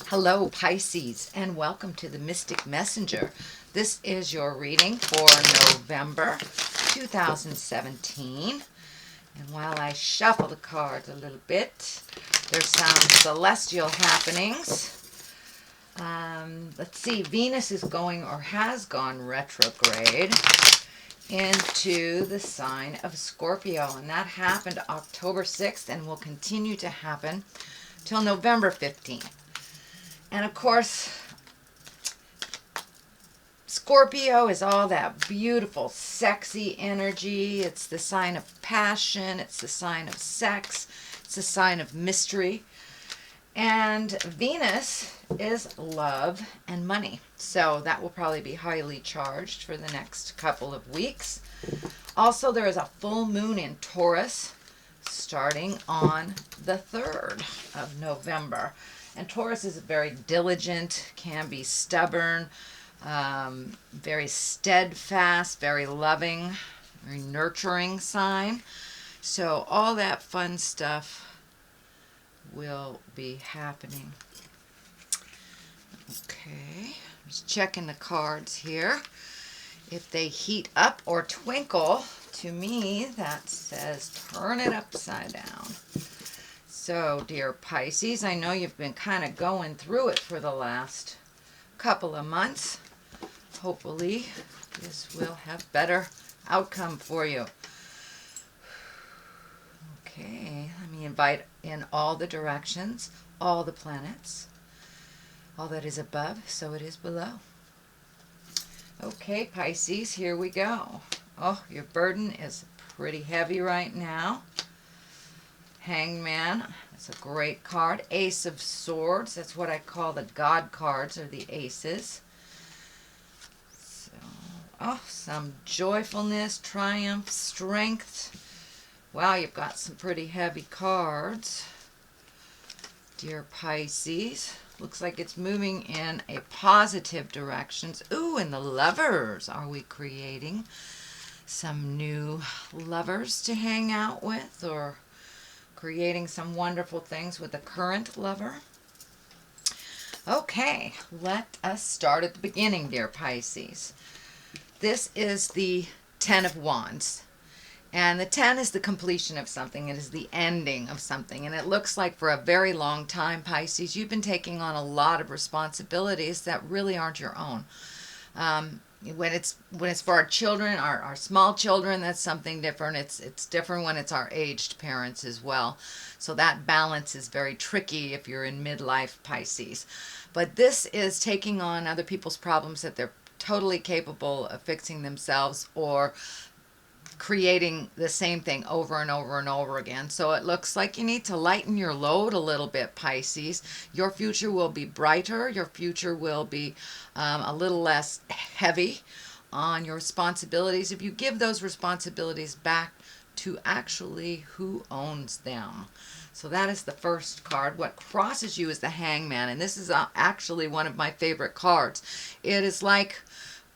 Hello, Pisces, and welcome to the Mystic Messenger. This is your reading for November 2017. And while I shuffle the cards a little bit, there's some celestial happenings. Let's see, Venus is going or has gone retrograde into the sign of Scorpio, and that happened October 6th and will continue to happen till November 15th. And of course, Scorpio is all that beautiful, sexy energy. It's the sign of passion. It's the sign of sex. It's the sign of mystery. And Venus is love and money. So that will probably be highly charged for the next couple of weeks. Also, there is a full moon in Taurus starting on the 3rd of November. And Taurus is very diligent, can be stubborn, very steadfast, very loving, very nurturing sign. So all that fun stuff will be happening. Okay, just checking the cards here. If they heat up or twinkle, to me that says turn it upside down. So, dear Pisces, I know you've been kind of going through it for the last couple of months. Hopefully, this will have better outcome for you. Okay, let me invite in all the directions, all the planets, all that is above, so it is below. Okay, Pisces, here we go. Oh, your burden is pretty heavy right now. Hangman, that's a great card. Ace of Swords, that's what I call the God cards, or the aces. So, some joyfulness, triumph, strength. Wow, you've got some pretty heavy cards. Dear Pisces, looks like it's moving in a positive direction. Ooh, and the Lovers. Are we creating some new lovers to hang out with, or creating some wonderful things with the current lover? Okay, let us start at the beginning, dear Pisces. This is the 10 of Wands. And the 10 is the completion of something. It is the ending of something. And it looks like for a very long time, Pisces, you've been taking on a lot of responsibilities that really aren't your own. When it's for our children, our small children, that's something different. It's different when it's our aged parents as well. So that balance is very tricky if you're in midlife, Pisces. But this is taking on other people's problems that they're totally capable of fixing themselves, or creating the same thing over and over and over again. So it looks like you need to lighten your load a little bit, Pisces. Your future will be brighter. Your future will be a little less heavy on your responsibilities if you give those responsibilities back to actually who owns them. So that is the first card. What crosses you is the Hangman, and this is actually one of my favorite cards. It is like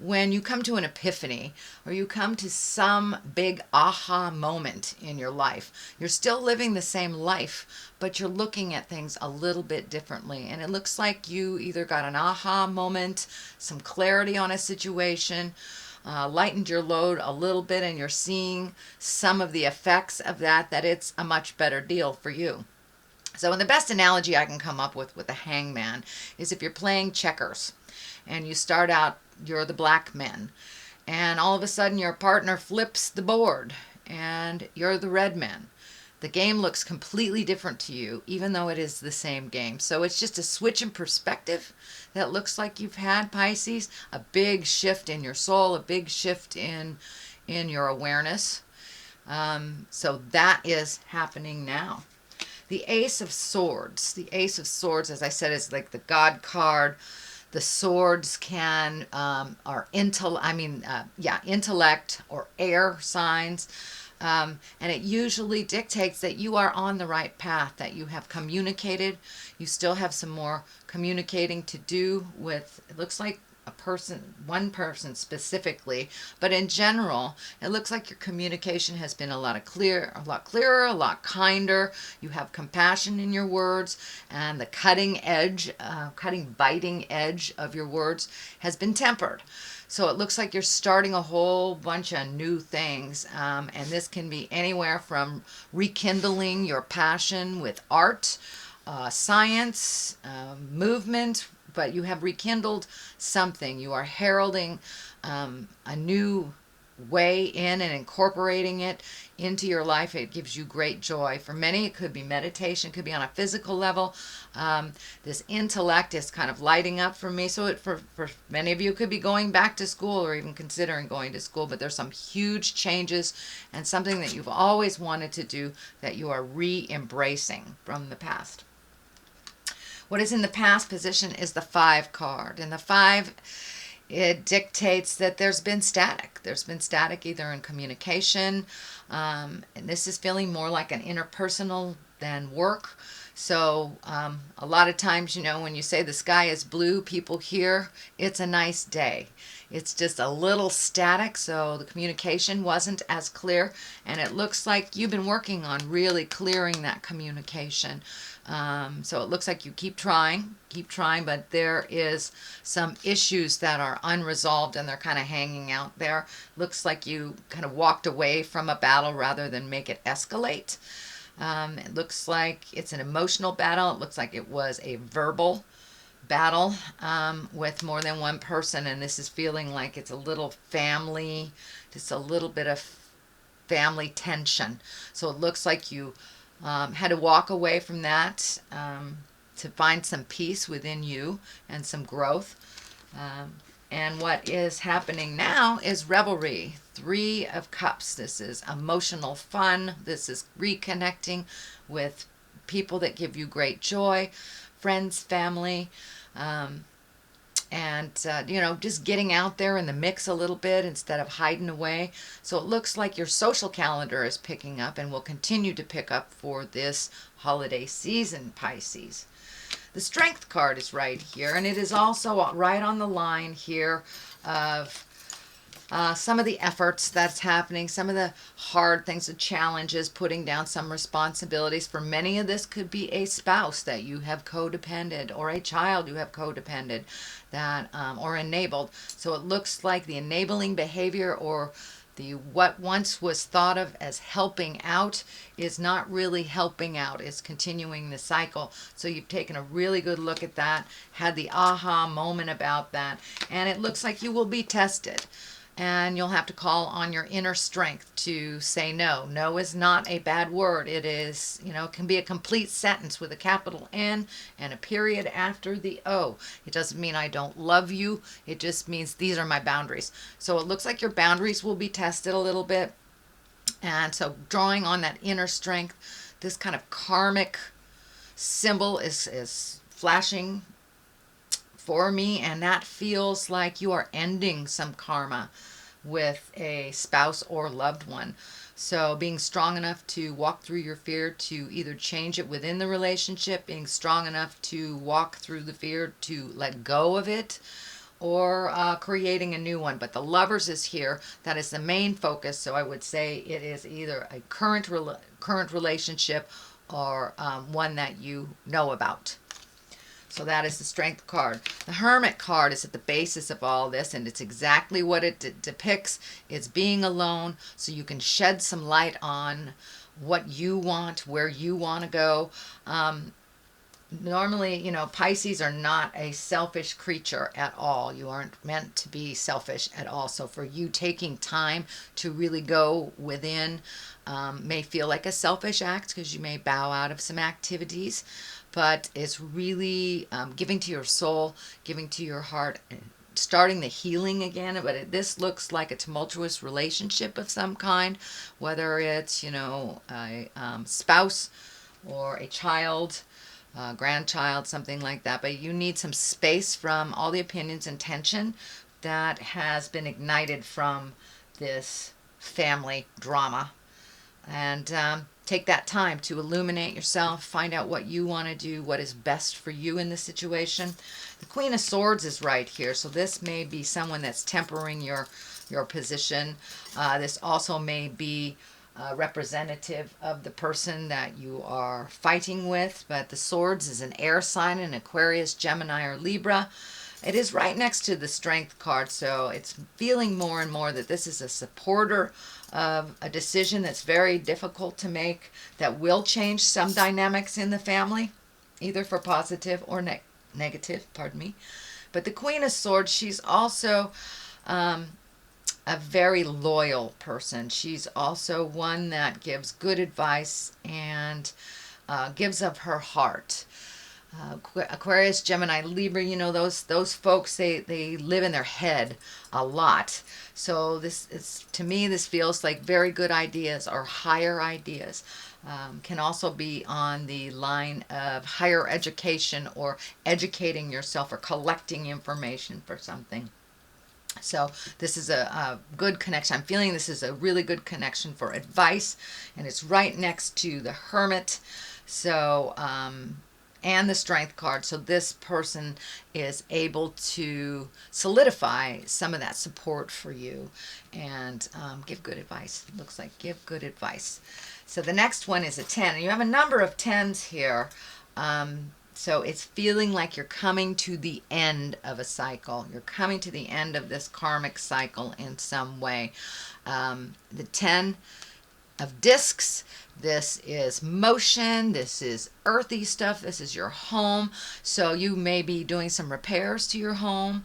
when you come to an epiphany, or you come to some big aha moment in your life. You're still living the same life, but you're looking at things a little bit differently. And it looks like you either got an aha moment, some clarity on a situation, lightened your load a little bit, and you're seeing some of the effects of that it's a much better deal for you. So the best analogy I can come up with the Hangman is if you're playing checkers and you start out, you're the black man, and all of a sudden your partner flips the board and you're the red man. The game looks completely different to you, even though it is the same game. So it's just a switch in perspective that looks like you've had, Pisces, a big shift in your soul, a big shift in your awareness. So that is happening now. The Ace of Swords. The Ace of Swords, as I said, is like the God card. The swords are intellect or air signs. And it usually dictates that you are on the right path, that you have communicated. You still have some more communicating to do with, it looks like, a person, one person specifically, but in general, it looks like your communication has been a lot clearer, a lot kinder. You have compassion in your words, and the biting edge of your words has been tempered. So it looks like you're starting a whole bunch of new things, and this can be anywhere from rekindling your passion with art, science, movement, but you have rekindled something. You are heralding a new way in and incorporating it into your life. It gives you great joy. For many, it could be meditation, it could be on a physical level. This intellect is kind of lighting up for me. So for many of you, it could be going back to school or even considering going to school, but there's some huge changes and something that you've always wanted to do that you are re-embracing from the past. What is in the past position is the 5 card, and the 5, it dictates that there's been static. There's been static either in communication, and this is feeling more like an interpersonal than work. So a lot of times, when you say the sky is blue, people hear it's a nice day. It's just a little static, so the communication wasn't as clear, and it looks like you've been working on really clearing that communication. So it looks like you keep trying, but there is some issues that are unresolved and they're kind of hanging out there. Looks like you kind of walked away from a battle rather than make it escalate. It looks like it's an emotional battle. It looks like it was a verbal battle with more than one person, and this is feeling like it's a little family, just a little bit of family tension. So it looks like you had to walk away from that to find some peace within you and some growth. And what is happening now is revelry. 3 of Cups. This is emotional fun. This is reconnecting with people that give you great joy, friends, family, and just getting out there in the mix a little bit instead of hiding away. So it looks like your social calendar is picking up and will continue to pick up for this holiday season, Pisces. The Strength card is right here, and it is also right on the line here of some of the efforts that's happening, some of the hard things, the challenges, putting down some responsibilities. For many of this could be a spouse that you have codependent, or a child you have codependent, that or enabled. So it looks like the enabling behavior, or what once was thought of as helping out, is not really helping out. It's continuing the cycle. So you've taken a really good look at that, had the aha moment about that, and it looks like you will be tested. And you'll have to call on your inner strength to say no. No is not a bad word. It is, it can be a complete sentence with a capital N and a period after the O. It doesn't mean I don't love you. It just means these are my boundaries. So it looks like your boundaries will be tested a little bit. And so drawing on that inner strength, this kind of karmic symbol is flashing for me, and that feels like you are ending some karma with a spouse or loved one. So being strong enough to walk through your fear to either change it within the relationship, being strong enough to walk through the fear to let go of it, or creating a new one. But the Lovers is here. That is the main focus. So I would say it is either a current relationship or one that you know about. So that is the Strength card. The Hermit card is at the basis of all this, and it's exactly what it depicts. It's being alone, so you can shed some light on what you want, where you want to go. Normally, Pisces are not a selfish creature at all. You aren't meant to be selfish at all. So for you, taking time to really go within may feel like a selfish act, because you may bow out of some activities. But it's really giving to your soul, giving to your heart, starting the healing again. But this looks like a tumultuous relationship of some kind, whether it's, a spouse or a child, grandchild, something like that. But you need some space from all the opinions and tension that has been ignited from this family drama. And take that time to illuminate yourself, find out what you want to do, what is best for you in this situation. The Queen of Swords is right here, so this may be someone that's tempering your position. This also may be representative of the person that you are fighting with, but the Swords is an air sign, an Aquarius, Gemini, or Libra. It is right next to the Strength card, so it's feeling more and more that this is a supporter of a decision that's very difficult to make, that will change some dynamics in the family, either for positive or negative, pardon me. But the Queen of Swords, she's also a very loyal person. She's also one that gives good advice and gives of her heart. Aquarius, Gemini, Libra, you know, those folks, they live in their head a lot. So this is, to me, this feels like very good ideas or higher ideas. Can also be on the line of higher education or educating yourself or collecting information for something. So this is a good connection. I'm feeling this is a really good connection for advice, and it's right next to the Hermit. So, and the Strength card. So this person is able to solidify some of that support for you and give good advice. It looks like give good advice. So the next one is a 10. And you have a number of 10s here. So it's feeling like you're coming to the end of a cycle. You're coming to the end of this karmic cycle in some way. The 10 of discs, this is motion, this is earthy stuff, this is your home. So you may be doing some repairs to your home.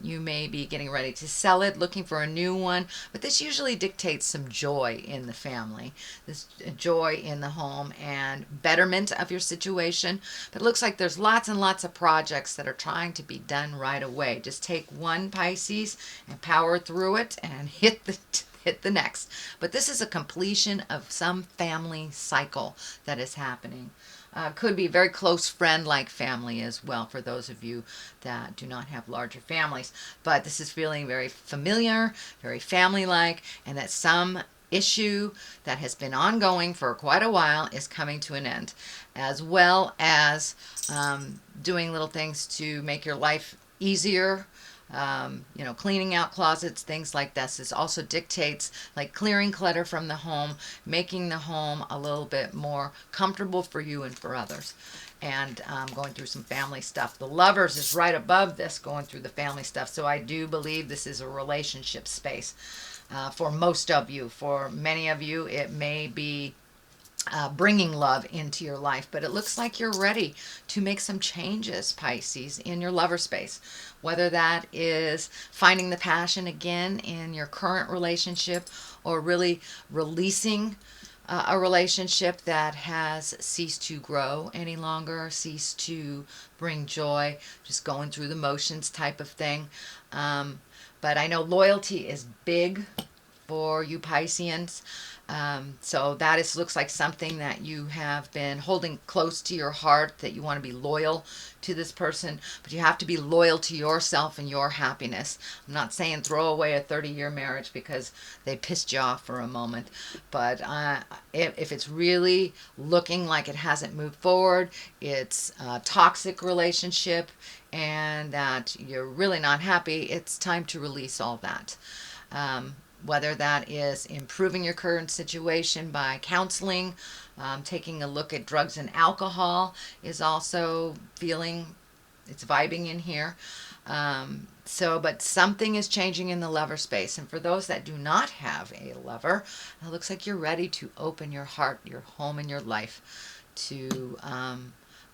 You may be getting ready to sell it, looking for a new one. But this usually dictates some joy in the family, this joy in the home and betterment of your situation. But it looks like there's lots and lots of projects that are trying to be done right away. Just take one, Pisces, and power through it and hit the next. But this is a completion of some family cycle that is happening. Could be a very close friend like family as well for those of you that do not have larger families. But this is feeling very familiar, very family-like, and that some issue that has been ongoing for quite a while is coming to an end, as well as doing little things to make your life easier. You know, cleaning out closets, things like this. This also dictates like clearing clutter from the home, making the home a little bit more comfortable for you and for others, and going through some family stuff. The Lovers is right above this, going through the family stuff. So I do believe this is a relationship space for most of you. For many of you, it may be bringing love into your life, but it looks like you're ready to make some changes, Pisces, in your lover space, whether that is finding the passion again in your current relationship or really releasing a relationship that has ceased to grow any longer, ceased to bring joy, just going through the motions type of thing. But I know loyalty is big for you Pisceans. So that looks like something that you have been holding close to your heart, that you want to be loyal to this person, but you have to be loyal to yourself and your happiness. I'm not saying throw away a 30-year marriage because they pissed you off for a moment, but if it's really looking like it hasn't moved forward, it's a toxic relationship, and that you're really not happy, it's time to release all that. Whether that is improving your current situation by counseling, taking a look at drugs and alcohol is also feeling, it's vibing in here. But something is changing in the lover space. And for those that do not have a lover, it looks like you're ready to open your heart, your home, and your life to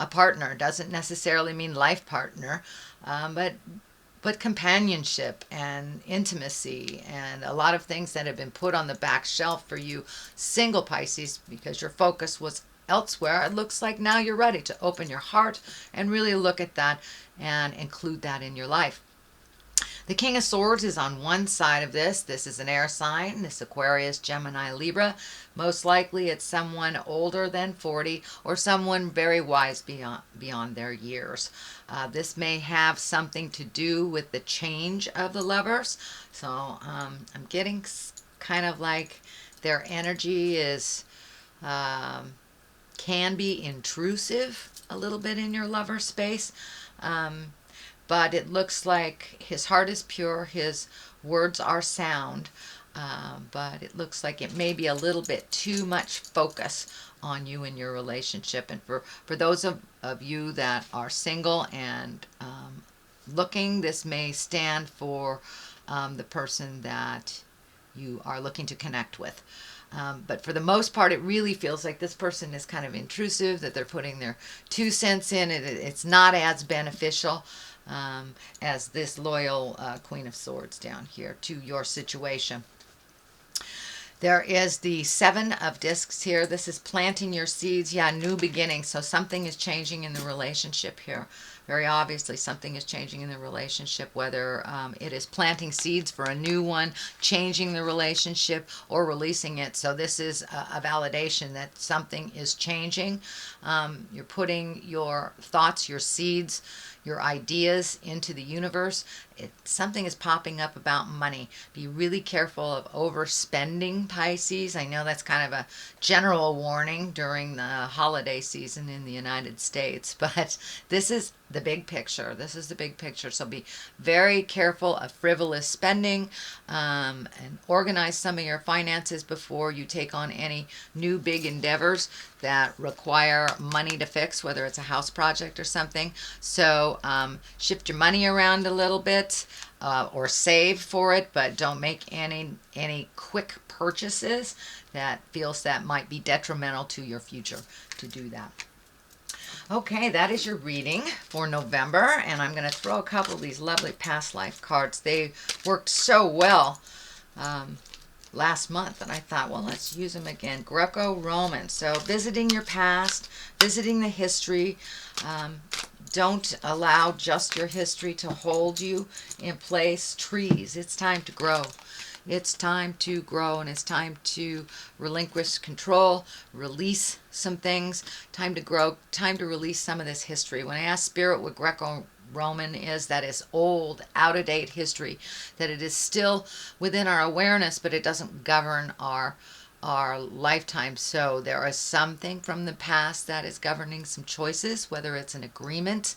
a partner. Doesn't necessarily mean life partner, but companionship and intimacy and a lot of things that have been put on the back shelf for you single Pisces because your focus was elsewhere. It looks like now you're ready to open your heart and really look at that and include that in your life. The King of Swords is on one side of this. This is an air sign. This Aquarius, Gemini, Libra. Most likely it's someone older than 40 or someone very wise beyond their years. This may have something to do with the change of the lovers. So I'm getting kind of like their energy is can be intrusive a little bit in your lover space. But it looks like his heart is pure, his words are sound, but it looks like it may be a little bit too much focus on you and your relationship. And for those of you that are single and looking, this may stand for the person that you are looking to connect with. But for the most part, it really feels like this person is kind of intrusive, that they're putting their 2 cents in. It's not as beneficial as this loyal Queen of Swords down here to your situation. There is the 7 of Discs here. This is planting your seeds. Yeah, new beginning. So something is changing in the relationship here. Very obviously, something is changing in the relationship, whether it is planting seeds for a new one, changing the relationship, or releasing it. So this is a validation that something is changing. You're putting your thoughts, your seeds, your ideas into the universe. Something is popping up about money. Be really careful of overspending, Pisces. I know that's kind of a general warning during the holiday season in the United States, but this is the big picture. This is the big picture. So be very careful of frivolous spending, and organize some of your finances before you take on any new big endeavors that require money to fix, whether it's a house project or something. So shift your money around a little bit, or save for it, but don't make any quick purchases that feels that might be detrimental to your future to do that. Okay, that is your reading for November, and I'm going to throw a couple of these lovely past life cards. They worked so well last month, and I thought, well, let's use them again. Greco-Roman. So visiting your past, visiting the history. Don't allow just your history to hold you in place. Trees, it's time to grow. It's time to grow, and it's time to relinquish control, release some things. Time to grow, time to release some of this history. When I ask Spirit what Greco-Roman is, that is old, out-of-date history, that it is still within our awareness, but it doesn't govern our lifetime. So there is something from the past that is governing some choices, whether it's an agreement,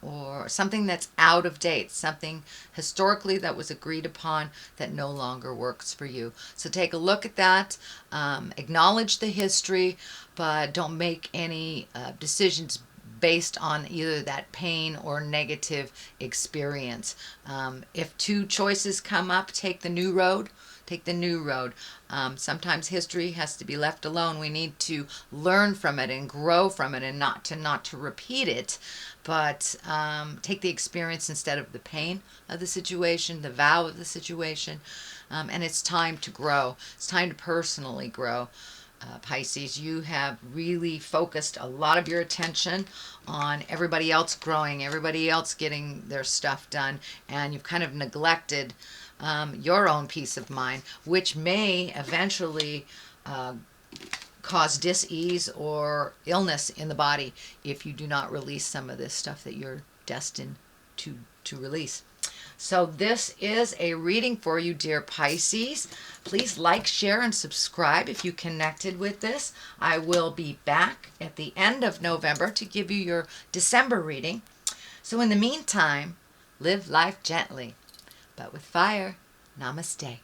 or something that's out of date, something historically that was agreed upon that no longer works for you. So take a look at that, acknowledge the history, but don't make any decisions based on either that pain or negative experience. If 2 choices come up, take the new road. Take the new road. Sometimes history has to be left alone. We need to learn from it and grow from it, and not to repeat it, but take the experience instead of the pain of the situation, the vow of the situation. And it's time to grow. It's time to personally grow. Pisces, you have really focused a lot of your attention on everybody else growing, everybody else getting their stuff done, and you've kind of neglected your own peace of mind, which may eventually cause dis-ease or illness in the body if you do not release some of this stuff that you're destined to release. So this is a reading for you, dear Pisces. Please like, share, and subscribe if you connected with this. I will be back at the end of November to give you your December reading. So in the meantime, live life gently, but with fire. Namaste.